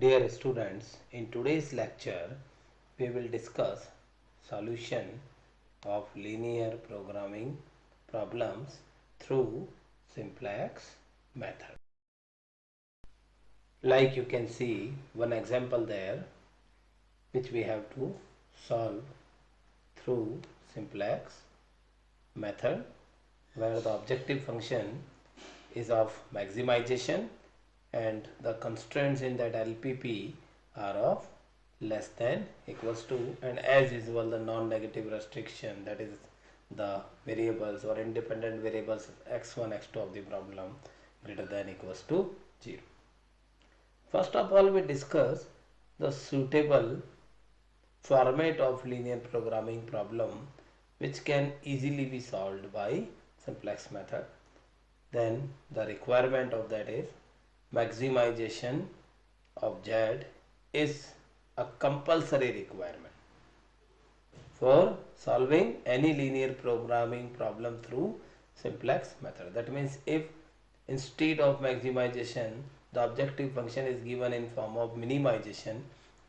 Dear students, in today's lecture, we will discuss solution of linear programming problems through simplex method. Like you can see one example there which we have to solve through simplex method where the objective function is of maximization and the constraints in that LPP are of less than equals to, and as usual the non-negative restriction, that is the variables or independent variables x1 x2 of the problem greater than equals to 0. First of all, we discuss the suitable format of linear programming problem which can easily be solved by simplex method. Then the requirement of that is maximization of Z is a compulsory requirement for solving any linear programming problem through simplex method. That means if instead of maximization the objective function is given in form of minimization,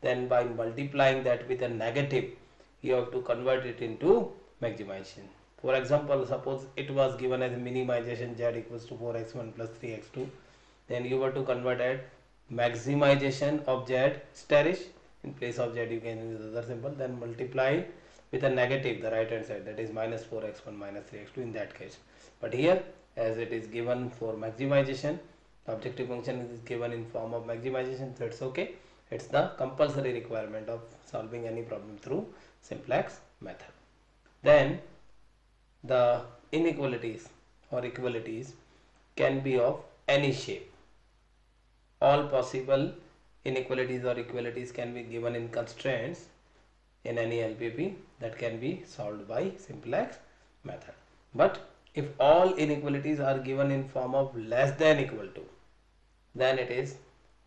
then by multiplying that with a negative you have to convert it into maximization. For example, suppose it was given as minimization Z equals to 4x1 plus 3x2, then you were to convert at maximization of Z sterish, in place of Z you can use other symbol, then multiply with a negative the right hand side, that is minus 4x1 minus 3x2 in that case. But here as it is given for maximization, the objective function is given in form of maximization, so it's okay. It's the compulsory requirement of solving any problem through simplex method. Then the inequalities or equalities can be of any shape. All possible inequalities or equalities can be given in constraints in any LPP that can be solved by simplex method. But if all inequalities are given in form of less than equal to, then it is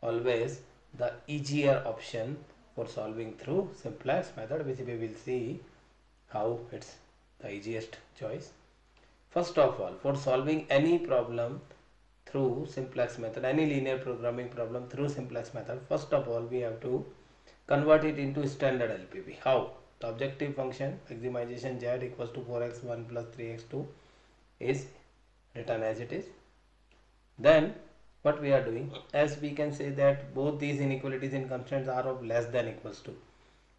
always the easier option for solving through simplex method, which we will see how it's the easiest choice. First of all, for solving any problem through simplex method, any linear programming problem through simplex method, first of all we have to convert it into standard LPP. How? The objective function maximization Z equals to 4x1 plus 3x2 is written as it is. Then what we are doing, as we can say that both these inequalities in constraints are of less than equals to,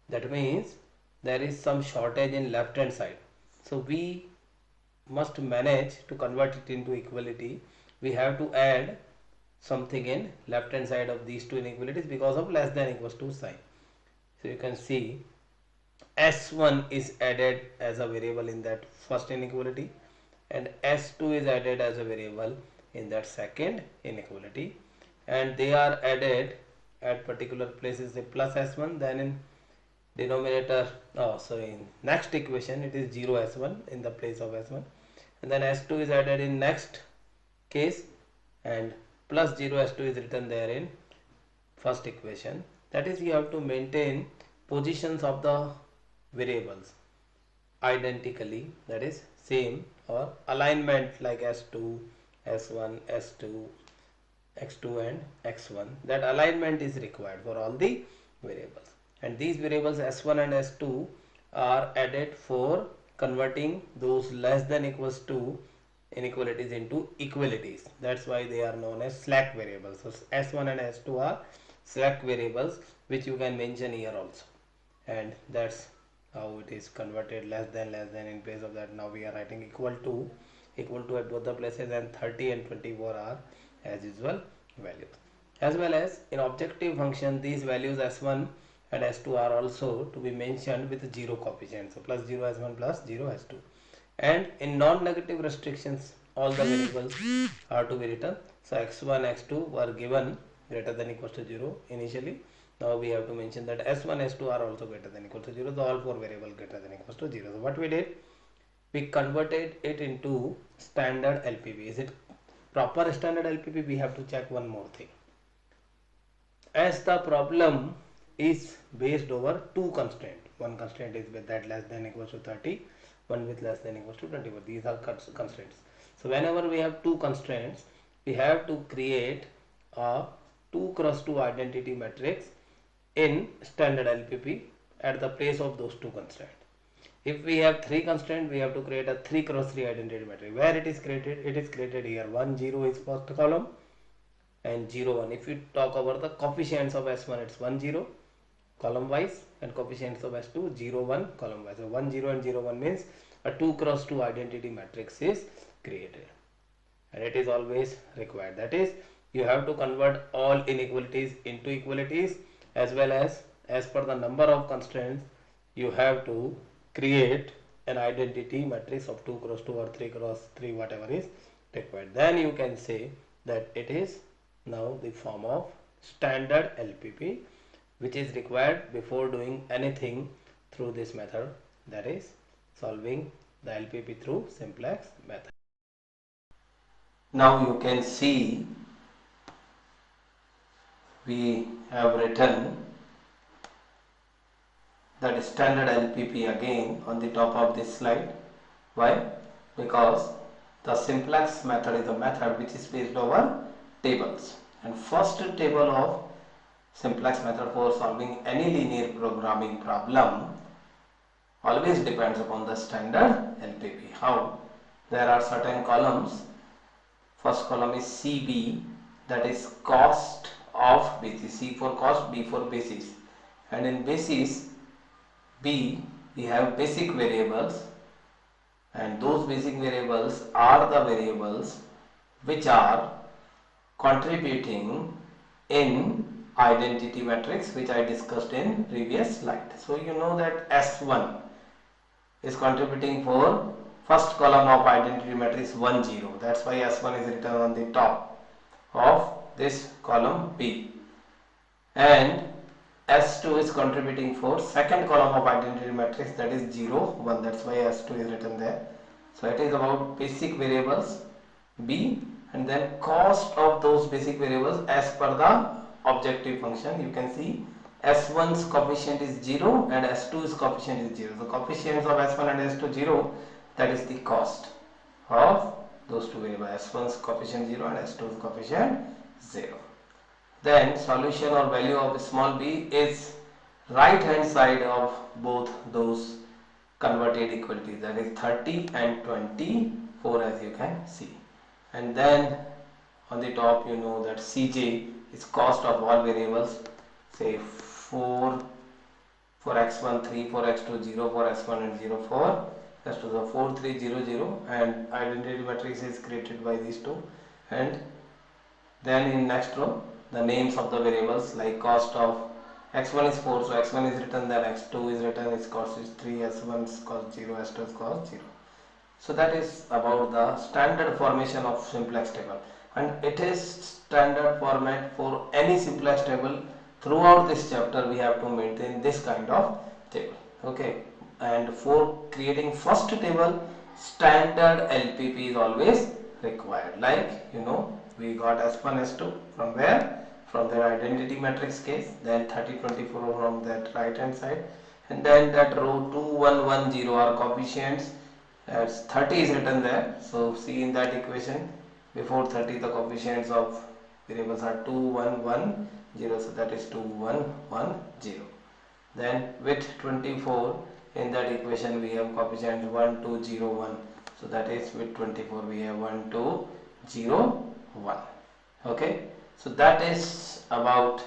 that means there is some shortage in left hand side, so we must manage to convert it into equality. We have to add something in left hand side of these two inequalities because of less than equals to sign. So you can see S1 is added as a variable in that first inequality and S2 is added as a variable in that second inequality, and they are added at particular places, say plus S1, then in denominator, in next equation it is 0 S1 in the place of S1, and then S2 is added in next case and plus 0 S2 is written there in first equation. That is, you have to maintain positions of the variables identically, that is same, or alignment like S2, S1, S2, X2 and X1. That alignment is required for all the variables, and these variables S1 and S2 are added for converting those less than equals to inequalities into equalities. That's why they are known as slack variables. So S1 and S2 are slack variables which you can mention here also, and that's how it is converted. Less than in place of that now we are writing equal to at both the places, and 30 and 24 are as usual values. As well as in objective function, these values S1 and S2 are also to be mentioned with 0 coefficient, so plus 0 S1 plus 0 S2. And in non-negative restrictions all the variables are to be written. So x1 x2 were given greater than equals to 0 initially. Now we have to mention that s1 s2 are also greater than equal to 0, so all four variables greater than equals to 0. So what we did, we converted it into standard LPP. Is it proper standard LPP? We have to check one more thing. As the problem is based over two constraints, one constraint is with that less than equals to 30, one with less than equals to 24. These are constraints. So whenever we have two constraints, we have to create a 2 cross 2 identity matrix in standard LPP at the place of those two constraints. If we have 3 constraints, we have to create a 3 cross 3 identity matrix. Where it is created? It is created here. 1 0 is first column and 0 1. If you talk about the coefficients of S1, it's 1 0 column wise, and coefficients of S2 0 1 column wise. So 1 0 and 0 1 means a 2 cross 2 identity matrix is created, and it is always required. That is, you have to convert all inequalities into equalities, as well as per the number of constraints you have to create an identity matrix of 2 cross 2 or 3 cross 3, whatever is required. Then you can say that it is now the form of standard LPP, which is required before doing anything through this method, that is solving the LPP through simplex method. Now you can see we have written that standard LPP again on the top of this slide. Why? Because the simplex method is a method which is based over tables, and first table of simplex method for solving any linear programming problem always depends upon the standard LPP. How? There are certain columns. First column is CB, that is cost of basis. C for cost, B for basis, and in basis B we have basic variables, and those basic variables are the variables which are contributing in identity matrix, which I discussed in previous slide. So you know that S1 is contributing for first column of identity matrix 1 0. That's why S1 is written on the top of this column B, and S2 is contributing for second column of identity matrix, that is 0 1. That's why S2 is written there. So it is about basic variables B, and then cost of those basic variables as per the objective function. You can see S1's coefficient is 0 and S2's coefficient is 0. The coefficients of S1 and S2 0, that is the cost of those two variables. S1's coefficient 0 and S2's coefficient 0. Then solution or value of small b is right hand side of both those converted equalities, that is 30 and 24, as you can see. And then on the top you know that Cj is cost of all variables, say 4 for x1, 3 for x2, 0 for s1 and 0 for s2. So 4 3 0 0, and identity matrix is created by these two. And then in next row the names of the variables, like cost of x1 is 4, so x1 is written there, x2 is written, its cost is 3, s1 is cost 0, s2 is cost 0. So that is about the standard formation of simplex table, and it is standard format for any simplex table. Throughout this chapter we have to maintain this kind of table. Okay, and for creating first table, standard LPP is always required. Like you know, we got S1 S2 from where? From their identity matrix case, then 30 24 from that right hand side, and then that row 2 1 1 0 are coefficients, as 30 is written there. So see in that equation, before 30 the coefficients of variables are 2 1 1 0, so that is 2 1 1 0. Then with 24 in that equation we have coefficients 1 2 0 1, so that is with 24 we have 1 2 0 1. Okay, so that is about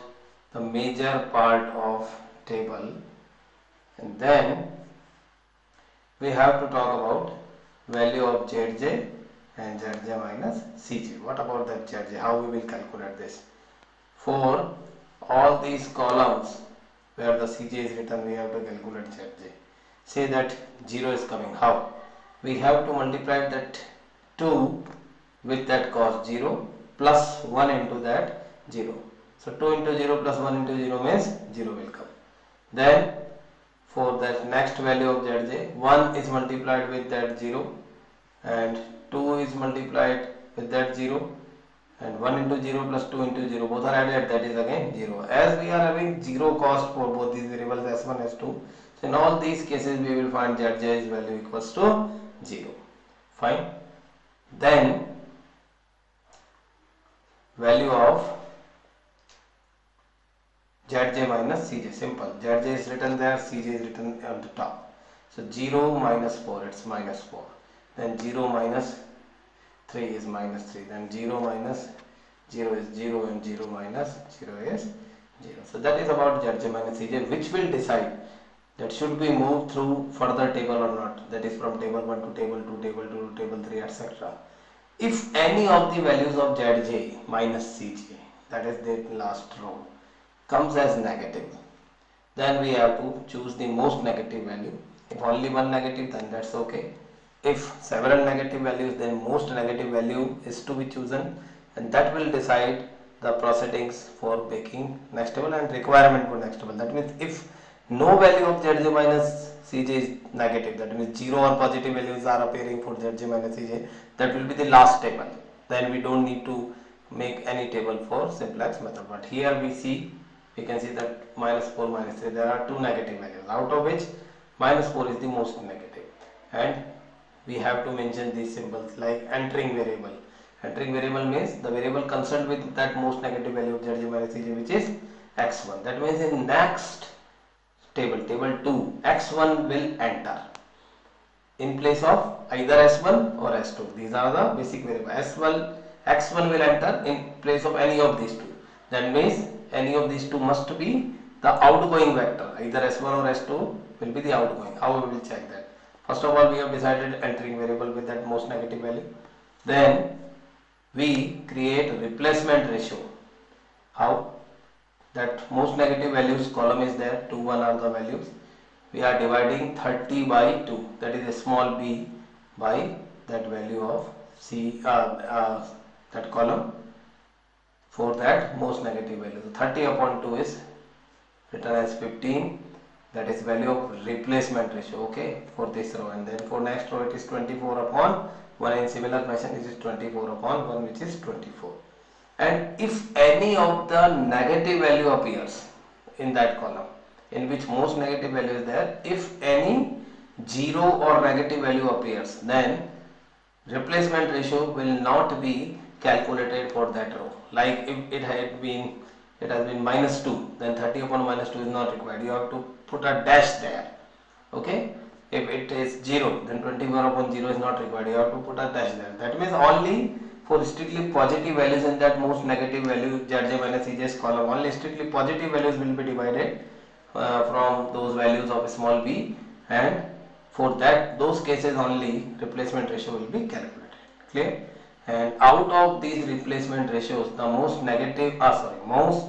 the major part of table. And then we have to talk about value of Zj and Zj minus Cj. What about that Zj? How we will calculate this? For all these columns where the Cj is written, we have to calculate Zj. Say that 0 is coming. How? We have to multiply that 2 with that cost 0 plus 1 into that 0. So 2 into 0 plus 1 into 0 means 0 will come. Then for that next value of Zj, 1 is multiplied with that 0 and 2 is multiplied with that 0, and 1 into 0 plus 2 into 0 both are added, that is again 0. As we are having 0 cost for both these variables S1 S2, so in all these cases we will find Zj's value equals to 0. Fine. Then value of Zj minus Cj, simple. Zj is written there, Cj is written on the top. So 0 minus 4, it's minus 4. Then 0 minus 3 is minus 3. Then 0 minus 0 is 0 and 0 minus 0 is 0. So that is about Zj minus Cj, which will decide that should be moved through further table or not. That is from table 1 to table 2, table 2 to table 3, etc. If any of the values of Zj minus Cj, that is the last row, comes as negative, then we have to choose the most negative value. If only one negative, then that's okay. If several negative values, then most negative value is to be chosen, and that will decide the proceedings for making next table and requirement for next table. That means if no value of Zj minus Cj is negative, that means 0 or positive values are appearing for Zj minus Cj, that will be the last table. Then we don't need to make any table for simplex method. But here we can see that minus 4, minus 3, there are two negative values, out of which minus 4 is the most negative, and we have to mention these symbols like entering variable. Entering variable means the variable concerned with that most negative value of Zj minus Cj, which is x1. That means in next table 2, x1 will enter in place of either s1 or s2. These are the basic variables. x1 will enter in place of any of these two. That means any of these two must be the outgoing vector. Either s1 or s2 will be the outgoing. How we will check that? First of all, we have decided entering variable with that most negative value. Then we create replacement ratio. How? That most negative values column is there, 2, 1 are the values. We are dividing 30 by 2, that is a small b, by that value of c, that column for that most negative value. So 30 upon 2 is written as 15, that is value of replacement ratio, okay, for this row. And then for next row it is 24 upon 1. In similar fashion it is 24 upon 1, which is 24. And if any of the negative value appears in that column, in which most negative value is there, if any 0 or negative value appears, then replacement ratio will not be calculated for that row. Like if it has been minus 2, then 30 upon minus 2 is not required. You have to put a dash there. Okay. If it is 0, then 24 upon 0 is not required. You have to put a dash there. That means only for strictly positive values in that most negative value Zj minus Cj's column, only strictly positive values will be divided from those values of small b, and for that those cases only replacement ratio will be calculated. Clear? And out of these replacement ratios, the most most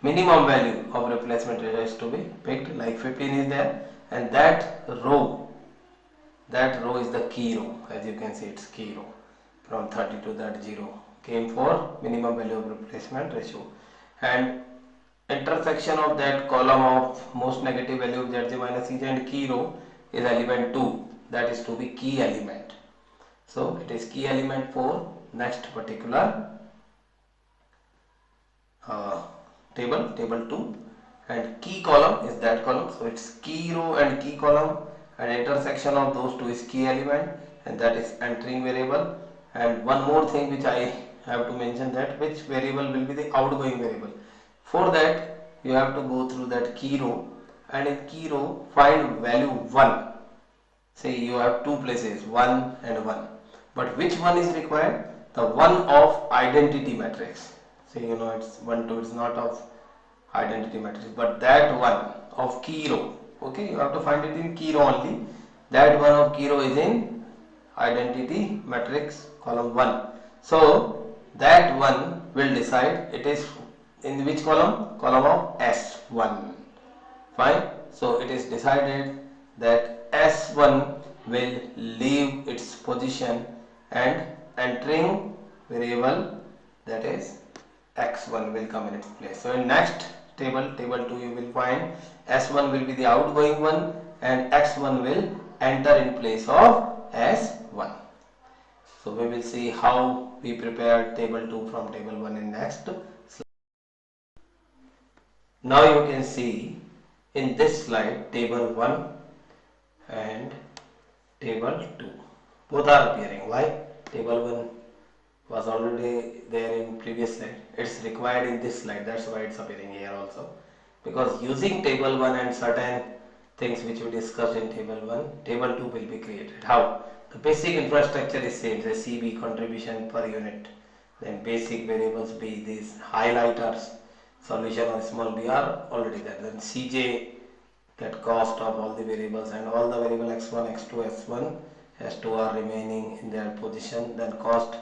minimum value of replacement ratio is to be picked. Like 15 is there, and that row is the key row. As you can see, it's key row. From 30 to that 0 came for minimum value of replacement ratio, and intersection of that column of most negative value of Zj minus Cj and key row is element 2, that is to be key element. So it is key element for next particular table 2, and key column is that column. So it's key row and key column, and intersection of those two is key element, and that is entering variable. And one more thing which I have to mention, that which variable will be the outgoing variable. For that you have to go through that key row, and in key row find value 1. Say you have two places, 1 and 1, but which one is required? The one of identity matrix. Say it's 1, 2, it's not of identity matrix, but that one of key row. Okay, you have to find it in key row only. That one of key row is in identity matrix column 1. So that one will decide it is in which column? Column of S1. Fine. So it is decided that S1 will leave its position, and entering variable, that is X1, will come in its place. So in next table 2, you will find S1 will be the outgoing one, and X1 will enter in place of S1. So we will see how we prepare table 2 from table 1 in next slide. Now you can see in this slide table 1 and table 2 both are appearing. Why? Table 1 was already there in previous slide. It's required in this slide, that's why it's appearing here also. because using table 1 and certain things which we discussed in table 1, table 2 will be created. How? The basic infrastructure is same, the CB, contribution per unit, then basic variables B, these highlighters, solution of small b are already there, then CJ, that cost of all the variables, and all the variable x1, x2, s1, s2 are remaining in their position, then cost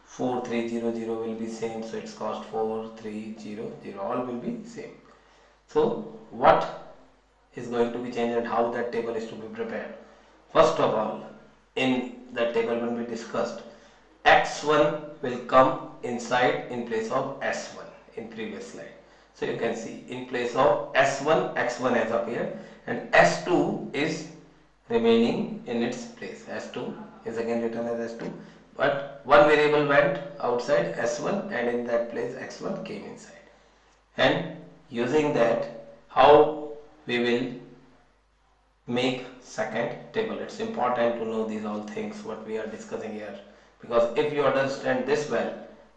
4300 will be same, so its cost 4300, all will be same. So what is going to be changed and how that table is to be prepared? First of all, in that table when we discussed, x1 will come inside in place of s1 in previous slide. So you can see in place of s1, x1 has appeared and s2 is remaining in its place. S2 is again written as s2, but one variable went outside s1 and in that place x1 came inside. And using that, how we will make second table? It's important to know these all things what we are discussing here, because if you understand this well,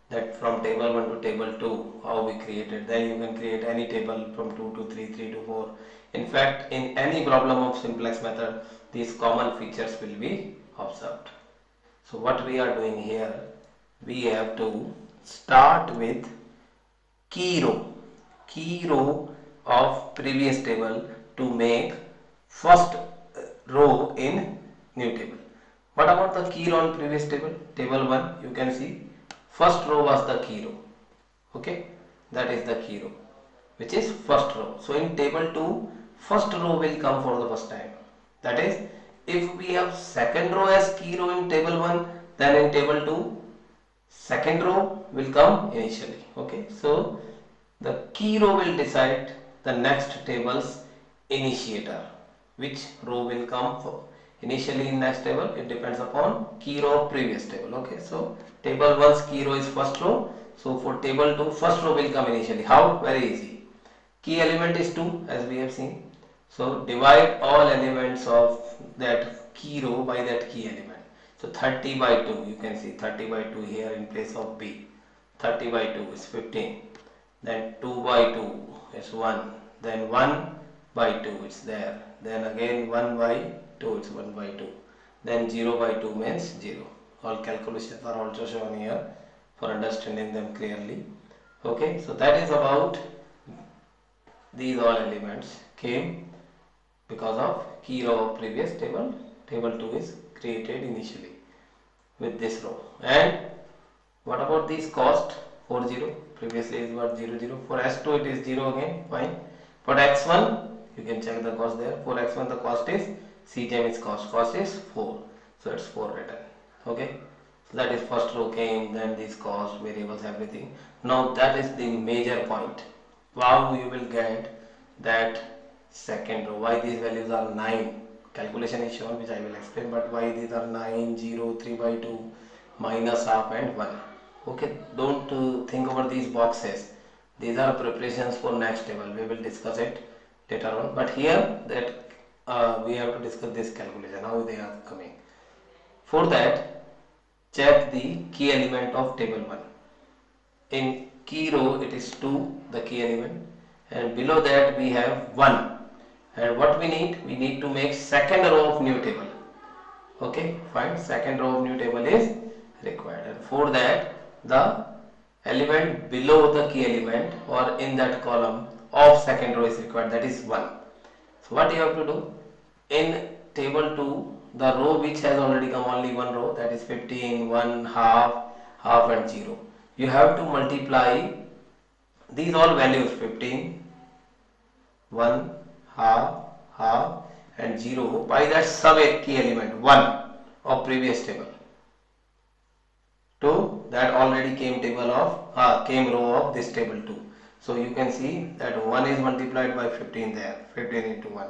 that from table 1 to table 2 how we created, then you can create any table from 2 to 3, 3 to 4. In fact, in any problem of simplex method, these common features will be observed. So what we are doing here, we have to start with key row of previous table to make first row in new table. What about the key row in previous table? Table 1, you can see first row was the key row. Okay, that is the key row, which is first row. So in table 2, first row will come for the first time. That is, if we have second row as key row in table 1, then in table 2, second row will come initially. Okay, so the key row will decide the next table's initiator, which row will come for initially in next table. It depends upon key row of previous table. Okay, so table 1's key row is first row, so for table 2 first row will come initially. How? Very easy. Key element is 2 as we have seen, so divide all elements of that key row by that key element. So 30 by 2, you can see 30 by 2 here in place of B. 30 by 2 is 15, then 2 by 2 is 1, then 1 by 2 is there, then again 1 by 2 it's 1 by 2, then 0 by 2 means 0. All calculations are also shown here for understanding them clearly. Okay, so that is about these all elements came because of key row of previous table. Table 2 is created initially with this row. And what about this cost? 40, previously is what 00. For S2 it is 0 again, fine. For x1 you can check the cost there. For x1 the cost is Cj is cost is 4, so it's 4 written. Okay, so that is first row came, then this cost, variables, everything. Now that is the major point. How you will get that second row? Why these values are 9? Calculation is shown which I will explain, but why these are 9, 0, 3 by 2, minus half and 1. Okay, don't think over these boxes. These are preparations for next table. We will discuss it later on. But here that we have to discuss this calculation, how they are coming. For that, check the key element of table 1. In key row it is 2, the key element, and below that we have 1. And what we need to make second row of new table. Okay, fine, second row of new table is required, and for that the element below the key element or in that column of second row is required, that is 1. So what you have to do, in table 2 the row which has already come only one row, that is 15, 1, half, half and 0. You have to multiply these all values, 15, 1, half and 0 by that sub key element 1 of previous table to that already came table of came row of this table 2. So you can see that 1 is multiplied by 15 there, 15 into 1.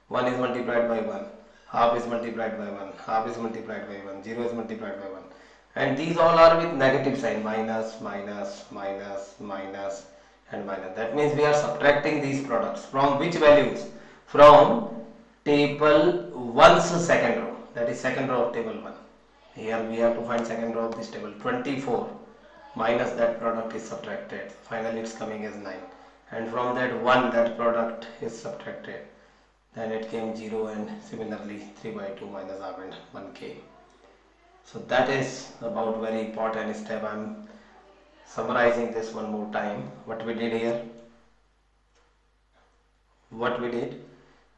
1 is multiplied by 1, half is multiplied by 1, half is multiplied by 1, 0 is multiplied by 1. And these all are with negative sign, minus, minus, minus, minus and minus. That means we are subtracting these products from which values? From table 1's second row, that is second row of table 1. Here we have to find second row of this table. 24 minus that product is subtracted, finally it's coming as 9, and from that 1 that product is subtracted, then it came 0, and similarly 3 by 2 minus half and 1 came. So that is about very important step. I am summarizing this one more time. What we did here,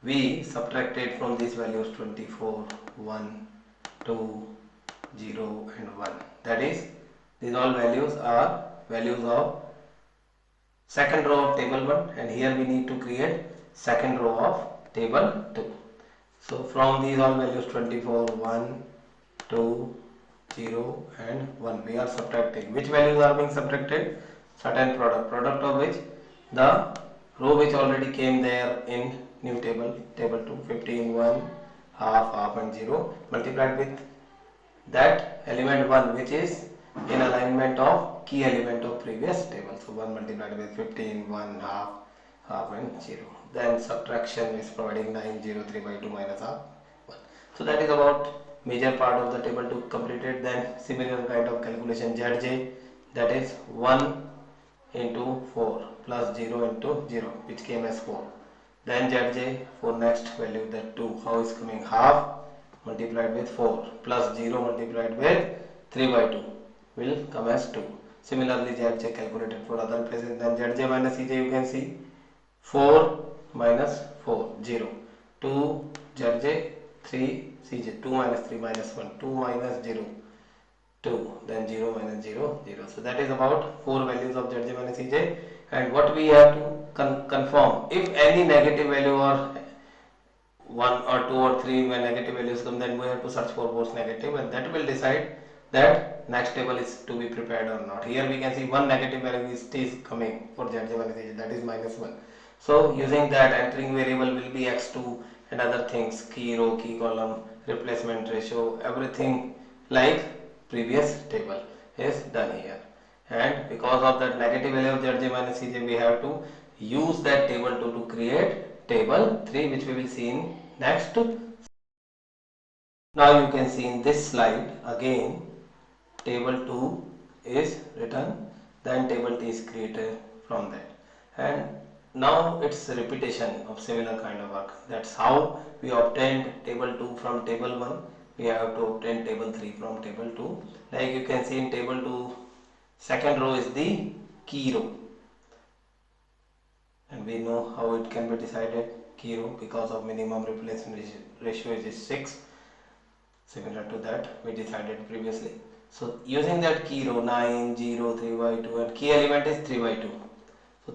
we subtracted from these values 24, 1, 2, 0 and 1. That is, these all values are values of second row of table 1, and here we need to create second row of table 2. So from these all values 24, 1, 2, 0 and 1 we are subtracting. Which values are being subtracted? Certain product of which the row which already came there in new table 2, 15, 1, half and 0, multiplied with that element 1 which is in alignment of key element of previous table. So 1 multiplied with 15, 1, half and 0. Then subtraction is providing 9, 0, 3 by 2 minus half, 1. So that is about major part of the table 2 completed. Then similar kind of calculation Zj, that is 1 into 4 plus 0 into 0 which came as 4. Then Zj for next value, that 2, how is coming? Half multiplied with 4 plus 0 multiplied with 3 by 2 will come as 2. Similarly Zj calculated for other places. Then Zj minus Cj, you can see 4 minus 4, 0, 2 Zj, 3 Cj, 2 minus 3 minus 1, 2 minus 0, 2, then 0 minus 0, 0. So that is about 4 values of Zj minus Cj. And what we have to confirm, if any negative value or 1 or 2 or 3 when negative values come, then we have to search for both negative, and that will decide that next table is to be prepared or not. Here we can see one negative value is coming for Zj minus Cj, that is minus 1. So using that, entering variable will be x2 and other things, key row, key column, replacement ratio, everything like previous table is done here. And because of that negative value of Zj minus Cj, we have to use that table 2 to create table 3, which we will see in next. Now you can see in this slide again table 2 is written, then table 3 is created from that, and now it's a repetition of similar kind of work. That's how we obtained table 2 from table 1. We have to obtain table 3 from table 2. Like you can see in table 2, second row is the key row, and we know how it can be decided. Key row, because of minimum replacement ratio is 6, similar to that we decided previously. So using that key row 9, 0, 3 by 2, and key element is 3 by 2. So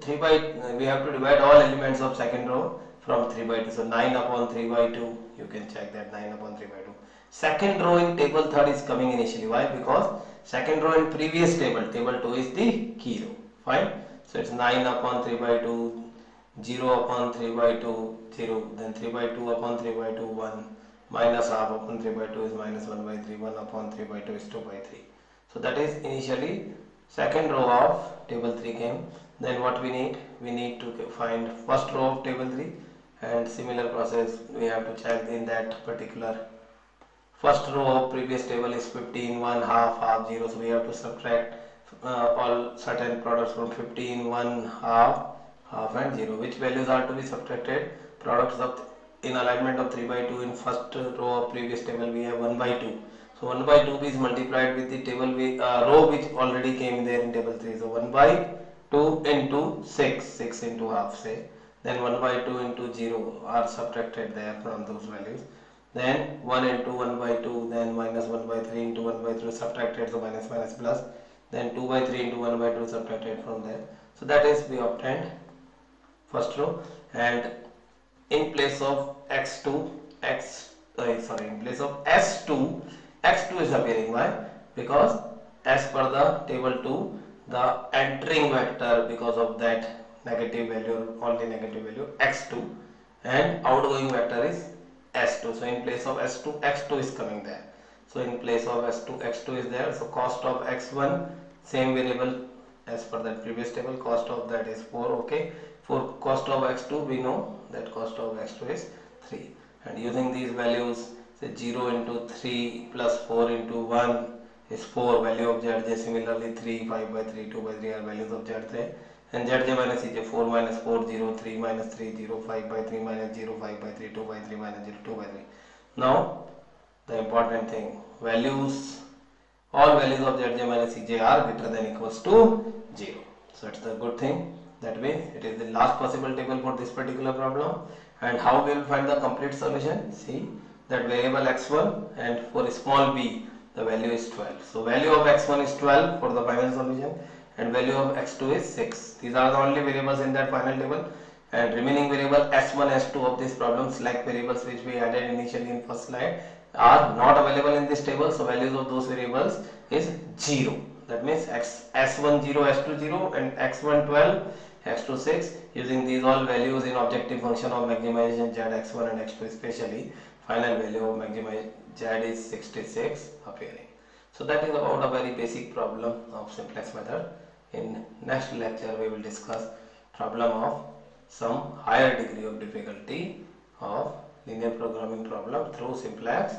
we have to divide all elements of second row from 3 by 2. So 9 upon 3 by 2, you can check that 9 upon 3 by 2. Second row in table 3 is coming initially. Why? Because second row in previous table 2 is the key row. Fine. So it's 9 upon 3 by 2, 0 upon 3 by 2, 0. Then 3 by 2 upon 3 by 2, 1. Minus half upon 3 by 2 is minus 1 by 3. 1 upon 3 by 2 is 2 by 3. So that is initially second row of table 3 came. Then what we need to find first row of table 3, and similar process we have to check in that particular first row of previous table is 15, 1, half, 0. So we have to subtract all certain products from 15, 1, half and 0. Which values are to be subtracted? Products of in alignment of 3 by 2 in first row of previous table we have 1 by 2. So 1 by 2 is multiplied with the table row which already came there in table 3. So 1 by 2 into 6 into half, say. Then 1 by 2 into 0 are subtracted there from those values. Then 1 into 1 by 2, then minus 1 by 3 into 1 by 3 subtracted, so minus plus. Then 2 by 3 into 1 by 2 subtracted from there. So that is we obtained first row. And in place of in place of S2, X2 is appearing. Why? Because as per the table 2, the entering vector, because of that negative value, only negative value, X2, and outgoing vector is S2. So in place of S2, X2 is coming there. So in place of S2, X2 is there. So cost of X1, same variable as per that previous table, cost of that is 4. Okay. For cost of X2, we know that cost of X2 is 3. And using these values, say 0 into 3 plus 4 into 1 is 4, value of Zj. Similarly 3, 5 by 3, 2 by 3 are values of Z3. and zj minus cj 4 minus 4 0 3 minus 3 0 5 by 3 minus 0 5 by 3 2 by 3 minus 0 2 by 3. Now the important thing, values, all values of zj minus cj are greater than equals to 0. So it's the good thing. That means it is the last possible table for this particular problem. And how we will find the complete solution? See that variable x1 and for small b the value is 12. So value of x1 is 12 for the final solution and value of x2 is 6. These are the only variables in that final table, and remaining variable s1 s2 of this problem, select variables which we added initially in first slide, are not available in this table. So values of those variables is 0. That means s1 0, s2 0 and x1 12, x2 6. Using these all values in objective function of maximization z x1 and x2 especially, final value of maximization z is 66 appearing. So that is about a very basic problem of simplex method. In next lecture we will discuss problem of some higher degree of difficulty of linear programming problem through simplex